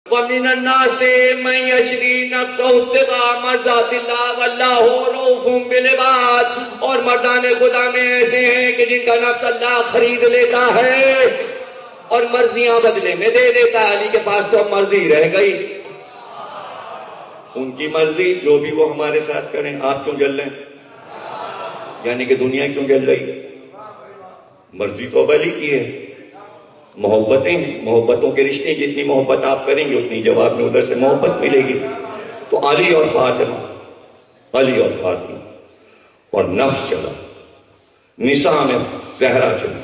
وَمِنَ النَّاسِ مَن يَشْرِي نَفْسَهُ ابْتِغَاءَ مَرْضَاتِ اللَّهِ وَاللَّهُ رَءُوفٌ بِالْعِبَادِ۔ اور مردان خدا میں ایسے ہیں کہ جن کا نفس اللہ خرید لیتا ہے اور مرضیاں بدلے میں دے دیتا ہے۔ علی کے پاس تو اب مرضی رہ گئی، ان کی مرضی جو بھی وہ ہمارے ساتھ کریں۔ آپ کیوں جل رہے ہیں؟ یعنی کہ دنیا کیوں جل رہی؟ مرضی تو اب علی کی ہے۔ محبتیں ہیں، محبتوں کے رشتے، جتنی محبت آپ کریں گے اتنی جواب میں ادھر سے محبت ملے گی۔ تو علی اور فاطمہ، علی اور فاطمہ، اور نفس چلا، نساء میں زہرا چلی،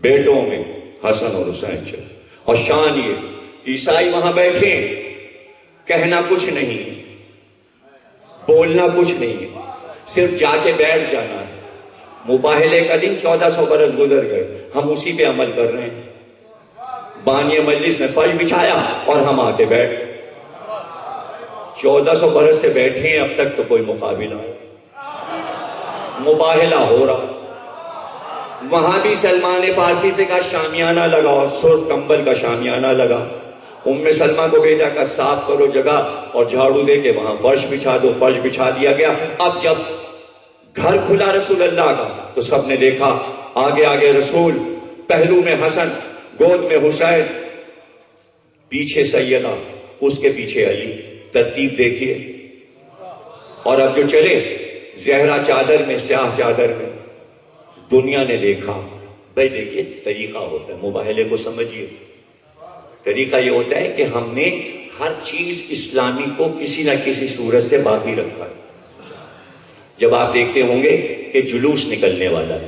بیٹوں میں حسن اور حسین چلا۔ اور شان یہ عیسائی وہاں بیٹھے، کہنا کچھ نہیں، بولنا کچھ نہیں، صرف جا کے بیٹھ جانا ہے۔ مباہلے کا دن 1400 برس گزر گئے، ہم اسی پہ عمل کر رہے ہیں۔ بانی مجلس میں فرش بچھایا اور ہم آ کے بیٹھ، 1400 برس سے بیٹھے ہیں، اب تک تو کوئی مقابلہ مباہلہ ہو رہا۔ وہاں بھی سلمان فارسی سے کہا شامیانہ لگاؤ، سرخ کمبل کا شامیانہ لگا۔ ام سلمہ کو بھیجا کہ صاف کرو جگہ اور جھاڑو دے کے وہاں فرش بچھا دو، فرش بچھا دیا گیا۔ اب جب گھر کھلا رسول اللہ کا تو سب نے دیکھا آگے آگے رسول، پہلو میں حسن، گود میں حسین، پیچھے سیدہ، اس کے پیچھے علی۔ ترتیب دیکھیے۔ اور اب جو چلے زہرا چادر میں، سیاہ چادر میں، دنیا نے دیکھا۔ بھائی دیکھیے طریقہ ہوتا ہے، مباہلے کو سمجھیے۔ طریقہ یہ ہوتا ہے کہ ہم نے ہر چیز اسلامی کو کسی نہ کسی صورت سے باقی رکھا ہے۔ جب آپ دیکھتے ہوں گے کہ جلوس نکلنے والا ہے،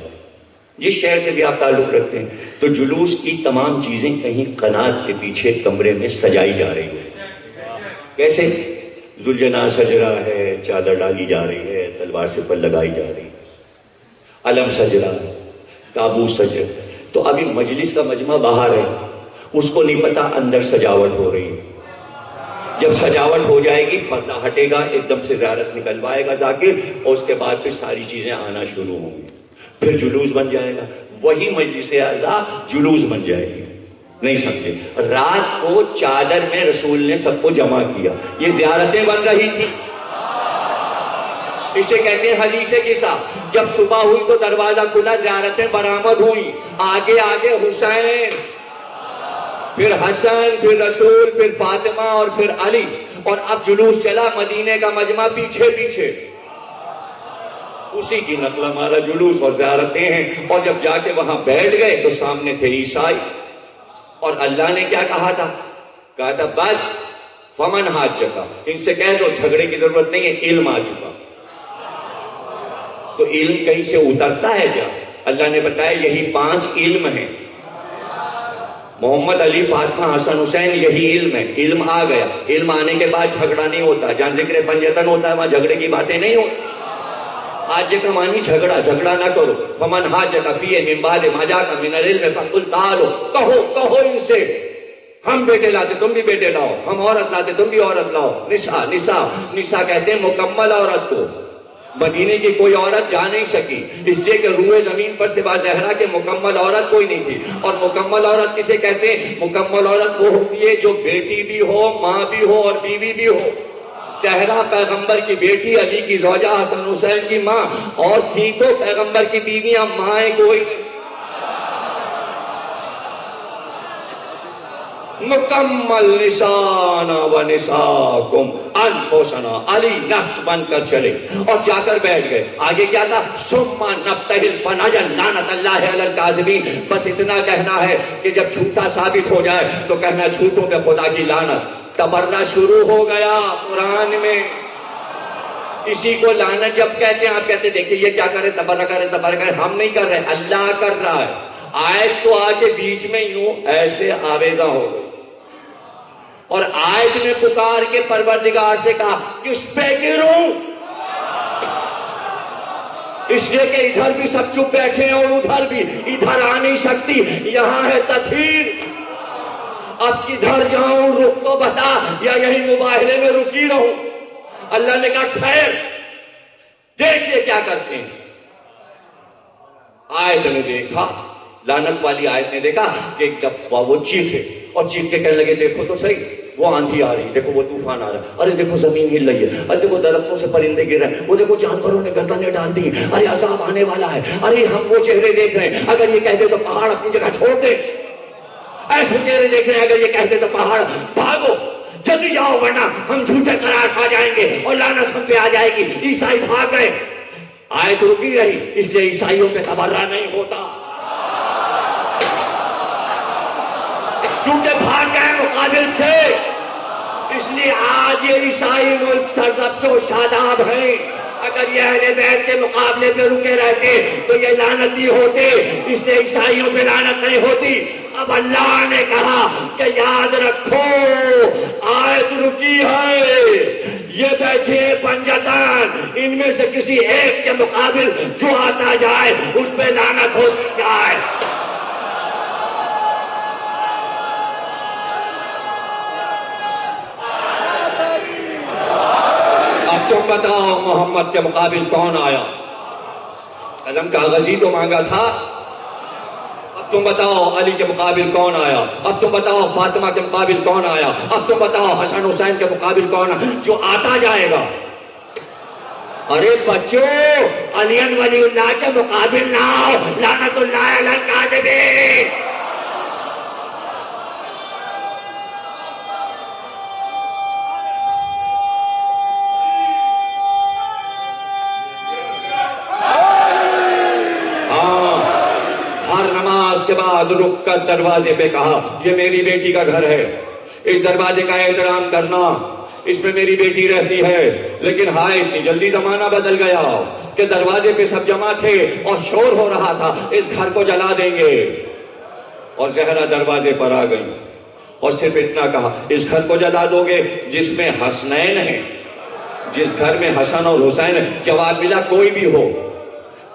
جس شہر سے بھی آپ تعلق رکھتے ہیں، تو جلوس کی تمام چیزیں کہیں قنات کے پیچھے کمرے میں سجائی جا رہی ہیں۔ کیسے؟ ذوالجناح سج رہا ہے، چادر ڈالی جا رہی ہے، تلوار سے پر لگائی جا رہی ہے، علم سج رہا ہے، تابوت سج رہا ہے۔ تو ابھی مجلس کا مجمع باہر ہے، اس کو نہیں پتا اندر سجاوٹ ہو رہی ہے۔ جب سجاوٹ ہو جائے گی پردہ ہٹے گا، ایک دم سے زیارت نکلوائے گا ذاکر، اور اس کے بعد پھر ساری چیزیں آنا شروع ہوں گی، پھر جلوس بن جائے گا۔ وہی مجلس اعلیٰ جلوس بن جائے گی۔ نہیں سمجھے؟ رات کو چادر میں رسول نے سب کو جمع کیا، یہ زیارتیں بن رہی تھی۔ اسے کہتے ہیں حدیث قصہ۔ جب صبح ہوئی تو دروازہ کھلا، زیارتیں برآمد ہوئی، آگے آگے حسین، پھر حسن، پھر رسول، پھر فاطمہ اور پھر علی، اور اب جلوس چلا، مدینے کا مجمع پیچھے پیچھے، اسی کی نقل ہمارا جلوس اور زیارتیں ہیں۔ اور جب جا کے وہاں بیٹھ گئے تو سامنے تھے عیسائی، اور اللہ نے کیا کہا تھا؟ کہا تھا بس فمن ہاتھ جگہ، ان سے کہہ دو جھگڑے کی ضرورت نہیں ہے، علم آ چکا۔ تو علم کہیں سے اترتا ہے کیا؟ اللہ نے بتایا یہی 5 علم ہیں، محمد، علی، فاطمہ، حسن، حسین، یہی علم ہے۔ علم آ گیا، علم آنے کے بعد جھگڑا نہیں ہوتا۔ جہاں ذکر پنجتن ہوتا ہے وہاں جھگڑے کی باتیں نہیں ہوتی۔ آج کا معنی جھگڑا نہ کرو۔ فمن حاجک فیہ من بعد ما جاءک من العلم فقل تعالوا، کہو ان سے ہم بیٹے لاتے تم بھی بیٹے لاؤ، ہم عورت لاتے تم بھی عورت لاؤ۔ نساء کہتے ہیں مکمل عورت کو۔ مدینے کی کوئی عورت جا نہیں سکی، اس لیے کہ روئے زمین پر سوا زہرا کے مکمل عورت کوئی نہیں تھی۔ اور مکمل عورت کسے کہتے ہیں؟ مکمل عورت وہ ہوتی ہے جو بیٹی بھی ہو، ماں بھی ہو اور بیوی بھی ہو۔ زہرا پیغمبر کی بیٹی، علی کی زوجہ، حسن حسین کی ماں، اور تھی تو پیغمبر کی بیویاں مائیں کوئی نہیں۔ مکمل نسانا و نساکم انفسنا، علی نفس بن کر چلے اور جا کر بیٹھ گئے۔ آگے کیا تھا؟ ثم نبتہل فنجعل لعنت اللہ علی الکاذبین، بس اتنا کہنا ہے کہ جب جھوٹا ثابت ہو جائے تو کہنا جھوٹوں پہ خدا کی لعنت۔ تبرہ شروع ہو گیا قرآن میں، اسی کو لعنت جب کہتے ہیں، آپ کہتے ہیں دیکھیں یہ کیا کرے، تبرہ کرے، ہم نہیں کر رہے، اللہ کر رہا ہے۔ آیت تو آگے بیچ میں یوں ایسے آویزہ ہو گئی، اور آیت میں پکار کے پروردگار سے کہا کس پہ گروں؟ اس لیے کہ ادھر بھی سب چپ بیٹھے ہیں اور ادھر بھی، ادھر آ نہیں سکتی، یہاں ہے تطہیر۔ اب کدھر جاؤں، رخ تو بتا، یا یہی مباہلے میں رکی رہوں؟ اللہ نے کہا ٹھہر، دیکھیے کیا کرتے ہیں۔ آیت نے دیکھا، لعنت والی آیت نے دیکھا کہ ایک دفعہ وہ چیخے، اور چیخ کے کہنے لگے دیکھو تو صحیح وہ آندھی آ رہی، دیکھو وہ طوفان آ رہا ہے، ارے دیکھو زمین ہل رہی ہے، ارے دیکھو درختوں سے پرندے گر رہے ہیں، وہ دیکھو جانوروں نے گردنیں ڈال دی، ارے عذاب آنے والا ہے، ارے ہم وہ چہرے دیکھ رہے ہیں، اگر یہ کہہ دے تو پہاڑ اپنی جگہ چھوڑ دے، ایسے چہرے دیکھ رہے ہیں، اگر یہ کہہ دے تو پہاڑ بھاگو جلدی جاؤ ورنہ ہم جھوٹے قرار پا جائیں گے اور لعنت ہم پہ آ جائے گی۔ عیسائی بھاگ گئے، آیت رکی رہی، اس لیے عیسائیوں پہ تبرہ نہیں ہوتا، چونکہ بھاگ گئے مقابل سے، اس لیے آج یہ عیسائی ملک سرزب و شاداب ہیں۔ اگر یہ اہل بیت کے مقابلے پہ رکے رہتے تو یہ لعنتی ہوتے، اس لیے عیسائیوں پہ لعنت نہیں ہوتی۔ اب اللہ نے کہا کہ یاد رکھو آیت رکی ہے، یہ بیٹھے پنجتن، ان میں سے کسی ایک کے مقابل جو آتا جائے اس پہ لعنت ہو جائے۔ اب تم بتاؤ محمد کے مقابل کون آیا؟ قلم کاغذ ہی تو مانگا تھا۔ اب تم بتاؤ علی کے مقابل کون آیا؟ اب تم بتاؤ فاطمہ کے مقابل کون آیا؟ اب تم بتاؤ حسن حسین کے مقابل کون آیا جو آتا جائے گا؟ ارے بچوں، علی ولی اللہ کے مقابل نہ آؤ، لعنت اللہ علی الکاذبین۔ کے بعد رک کر دروازے پہ کہا یہ میری بیٹی کا گھر ہے، اس دروازے کا احترام کرنا، اس میں میری بیٹی رہتی ہے۔ لیکن ہائے اتنی جلدی زمانہ بدل گیا کہ دروازے پہ سب جمع تھے اور شور ہو رہا تھا اس گھر کو جلا دیں گے، اور زہرا دروازے پر آ گئی اور صرف اتنا کہا اس گھر کو جلا دو گے جس میں حسنین ہیں، جس گھر میں حسن اور حسین ہے۔ جواب ملا کوئی بھی ہو،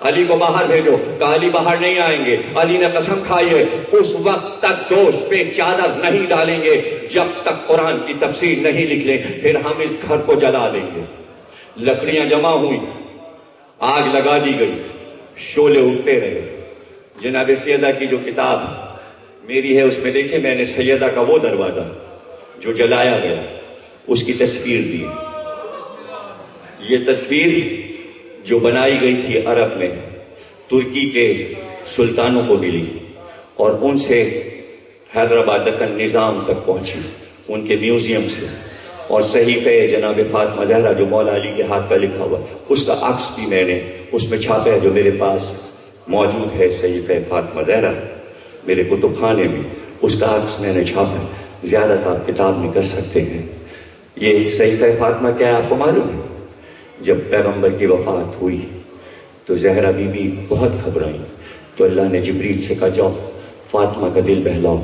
علی کو باہر بھیجو۔ کہا علی باہر نہیں آئیں گے۔ علی نے قسم کھائی ہے اس وقت تک دوش پہ چادر نہیں ڈالیں گے جب تک قرآن کی تفسیر نہیں لکھ لیں، پھر ہم اس گھر کو جلا دیں گے۔ لکڑیاں جمع ہوئی، آگ لگا دی گئی، شعلے اٹھتے رہے۔ جناب سیدہ کی جو کتاب میری ہے اس میں دیکھیں میں نے سیدہ کا وہ دروازہ جو جلایا گیا اس کی تصویر دی۔ یہ تصویر جو بنائی گئی تھی عرب میں، ترکی کے سلطانوں کو ملی اور ان سے حیدرآباد دکن نظام تک پہنچی ان کے میوزیم سے، اور صحیفہ جناب فاطمہ زہرا جو مولا علی کے ہاتھ کا لکھا ہوا اس کا عکس بھی میں نے اس میں چھاپا ہے، جو میرے پاس موجود ہے۔ صحیفہ فاطمہ زہرا میرے کتب خانے میں، اس کا عکس میں نے چھاپا ہے، زیارت آپ کتاب میں کر سکتے ہیں۔ یہ صحیفہ فاطمہ کیا ہے آپ کو معلوم ہے؟ جب پیغمبر کی وفات ہوئی تو زہرا بی بی بہت گھبرائیں، تو اللہ نے جبریل سے کہا جاؤ فاطمہ کا دل بہلاؤ۔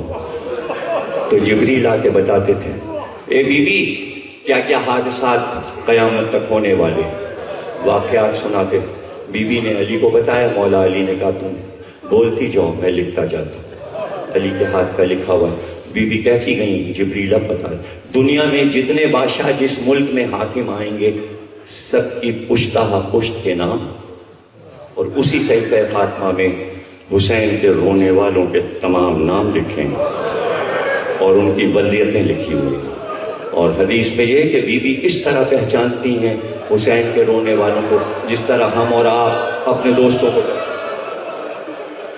تو جبریل آ کے بتاتے تھے اے بی بی کیا کیا حادثات قیامت تک ہونے والے، واقعات سناتے۔ بی بی نے علی کو بتایا، مولا علی نے کہا تم بولتی جاؤ میں لکھتا جاتا ہوں، علی کے ہاتھ کا لکھا ہوا۔ بی بی کہتی گئیں جبریل اب بتا دنیا میں جتنے بادشاہ جس ملک میں حاکم آئیں گے سب کی پشتہ پشت کے نام، اور اسی صحیفہ فاطمہ میں حسین کے رونے والوں کے تمام نام لکھیں اور ان کی ولیتیں لکھی ہوئی۔ اور حدیث میں یہ کہ بی بی اس طرح پہچانتی ہیں حسین کے رونے والوں کو جس طرح ہم اور آپ اپنے دوستوں کو